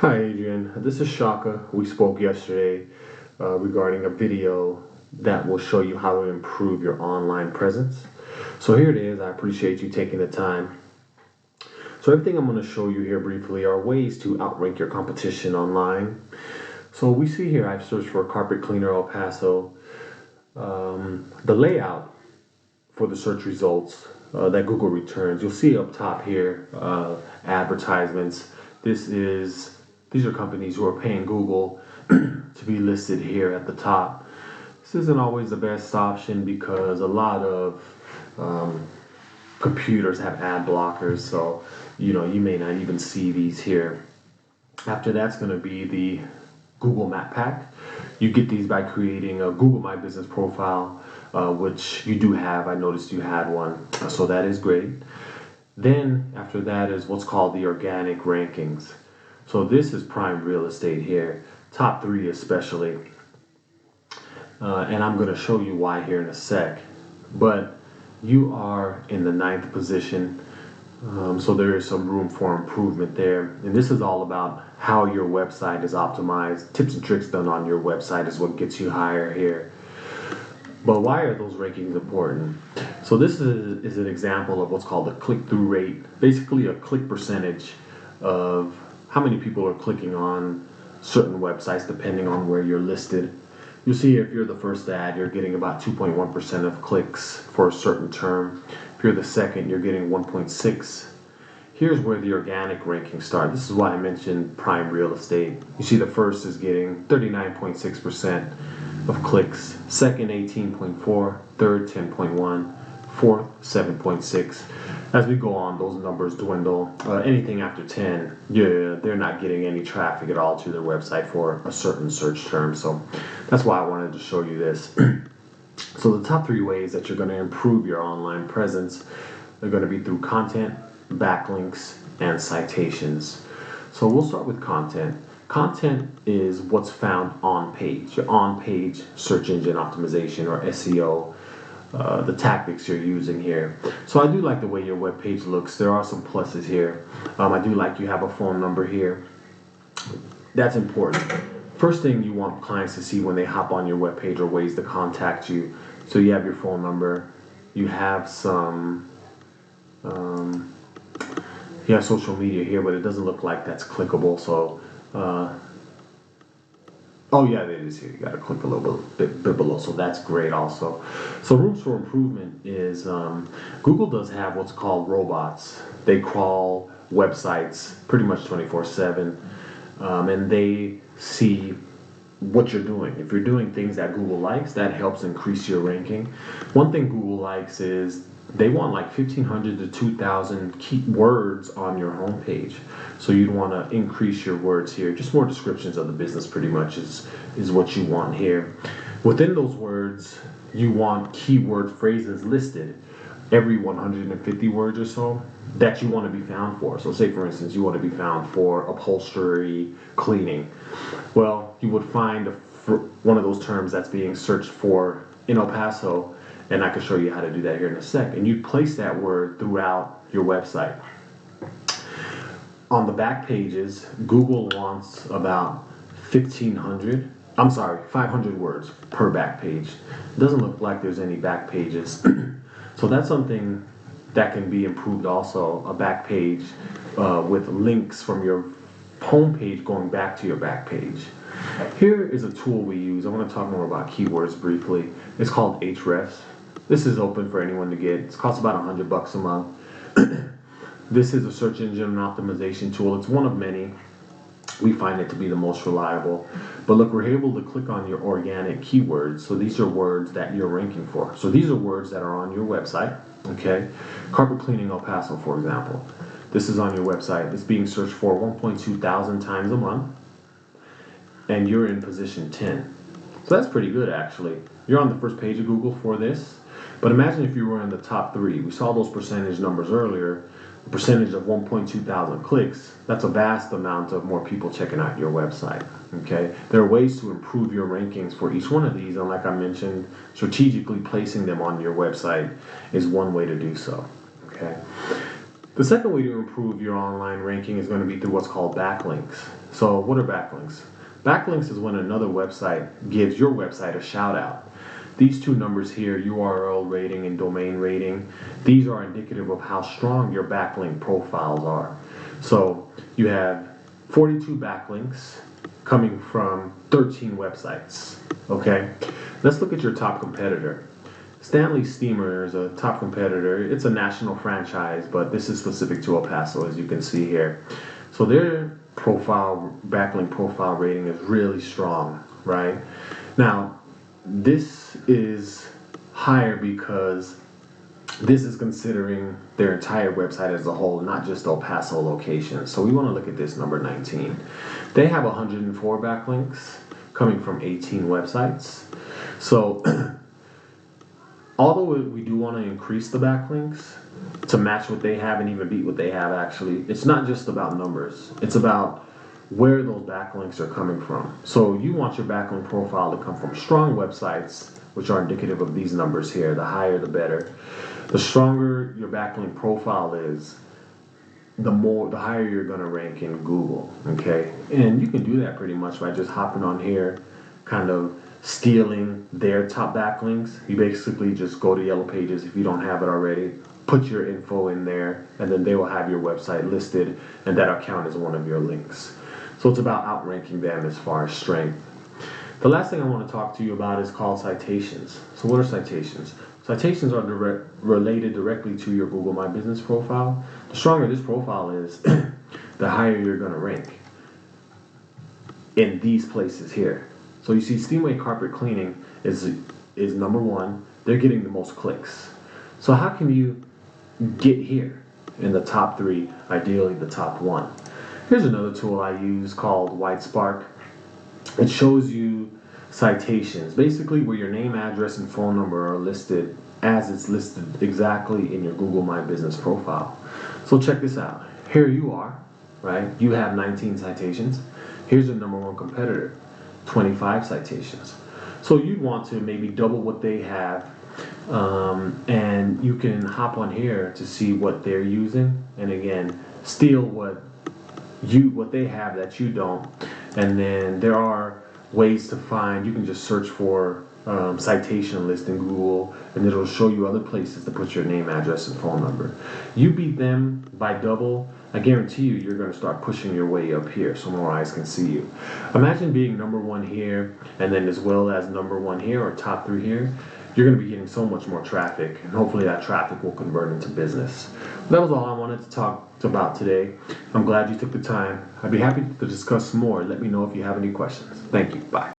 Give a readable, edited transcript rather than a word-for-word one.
Hi Adrian, this is Shaka. We spoke yesterday regarding a video that will show you how to improve your online presence. So here it is. I appreciate you taking the time. So everything I'm going to show you here briefly are ways to outrank your competition online. So we see here I've searched for carpet cleaner El Paso. The layout for the search results that Google returns, you'll see up top here advertisements. These are companies who are paying Google to be listed here at the top. This isn't always the best option because a lot of computers have ad blockers, so you may not even see these here. After that's going to be the Google Map Pack. You get these by creating a Google My Business profile, which you do have. I noticed you had one, so that is great. Then after that is what's called the organic rankings. So this is prime real estate here, top 3 especially. And I'm going to show you why here in a sec. But you are in the 9th position, so there is some room for improvement there. And this is all about how your website is optimized. Tips and tricks done on your website is what gets you higher here. But why are those rankings important? So this is an example of what's called a click-through rate, basically a click percentage of how many people are clicking on certain websites depending on where you're listed. You'll see if you're the first ad, you're getting about 2.1% of clicks for a certain term. If you're the second, you're getting 1.6. Here's where the organic rankings start. This is why I mentioned prime real estate. You see the first is getting 39.6% of clicks, second 18.4, third 10.1, fourth 7.6. As we go on, those numbers dwindle. Anything after 10, they're not getting any traffic at all to their website for a certain search term. So that's why I wanted to show you this. So the top 3 ways that you're going to improve your online presence are going to be through content, backlinks, and citations. So we'll start with content. Content is what's found on page, your on-page search engine optimization or SEO. The tactics you're using here. So I do like the way your web page looks. There are some pluses here. I do like you have a phone number here. That's important. First thing you want clients to see when they hop on your web page are ways to contact you. So you have your phone number. You have some you have social media here, but it doesn't look like that's clickable. So oh yeah, it is here. You got to click a little bit below, so that's great also. So rooms for improvement is Google does have what's called robots. They crawl websites pretty much 24/7, and they see what you're doing. If you're doing things that Google likes, that helps increase your ranking. One thing Google likes is they want like 1,500 to 2,000 key words on your homepage. So you'd want to increase your words here. Just more descriptions of the business pretty much is what you want here. Within those words, you want keyword phrases listed every 150 words or so that you want to be found for. So say for instance, you want to be found for upholstery cleaning. Well, you would find one of those terms that's being searched for in El Paso, and I can show you how to do that here in a sec. And you place that word throughout your website. On the back pages, Google wants about 500 words per back page. It doesn't look like there's any back pages. So that's something that can be improved also, a back page with links from your home page going back to your back page. Here is a tool we use. I want to talk more about keywords briefly. It's called Ahrefs. This is open for anyone to get. It costs about $100 a month. This is a search engine optimization tool. It's one of many. We find it to be the most reliable. But look, we're able to click on your organic keywords. So these are words that you're ranking for. So these are words that are on your website. Okay, carpet cleaning El Paso, for example. This is on your website. It's being searched for 1.2 thousand times a month. And you're in position 10. So that's pretty good, actually. You're on the first page of Google for this. But imagine if you were in the top 3. We saw those percentage numbers earlier. The percentage of 1.2 thousand clicks. That's a vast amount of more people checking out your website. Okay, there are ways to improve your rankings for each one of these, and like I mentioned, strategically placing them on your website is one way to do so. Okay. The second way to improve your online ranking is going to be through what's called backlinks. So what are backlinks? Backlinks is when another website gives your website a shout out. These two numbers here, URL rating and domain rating, these are indicative of how strong your backlink profiles are. So you have 42 backlinks coming from 13 websites. Okay, let's look at your top competitor. Stanley Steamer is a top competitor. It's a national franchise, but this is specific to El Paso, as you can see here. So their backlink profile rating is really strong, right? Now, this is higher because this is considering their entire website as a whole, not just El Paso location. So we want to look at this number 19. They have 104 backlinks coming from 18 websites. So although we do want to increase the backlinks to match what they have and even beat what they have, actually, it's not just about numbers. It's about where those backlinks are coming from. So you want your backlink profile to come from strong websites, which are indicative of these numbers here. The higher, the better. The stronger your backlink profile is, the higher you're going to rank in Google. Okay, and you can do that pretty much by just hopping on here, kind of stealing their top backlinks. You basically just go to Yellow Pages if you don't have it already, put your info in there, and then they will have your website listed, and that account is one of your links. So it's about outranking them as far as strength. The last thing I want to talk to you about is called citations. So what are citations? Citations are related directly to your Google My Business profile. The stronger this profile is, the higher you're going to rank in these places here. So you see Steamway Carpet Cleaning is number one. They're getting the most clicks. So how can you get here in the top 3, ideally the top 1? Here's another tool I use called White Spark. It shows you citations, basically where your name, address, and phone number are listed as it's listed exactly in your Google My Business profile. So check this out. Here you are, right? You have 19 citations. Here's your number 1 competitor, 25 citations. So you'd want to maybe double what they have, and you can hop on here to see what they're using, and again, steal what they have that you don't. And then there are ways to find, you can just search for citation list in Google, and it'll show you other places to put your name, address, and phone number. You beat them by double, I guarantee you're going to start pushing your way up here so more eyes can see you. Imagine being number 1 here, and then as well as number 1 here, or top 3 here. You're going to be getting so much more traffic, and hopefully that traffic will convert into business. That was all I wanted to talk about today. I'm glad you took the time. I'd be happy to discuss more. Let me know if you have any questions. Thank you. Bye.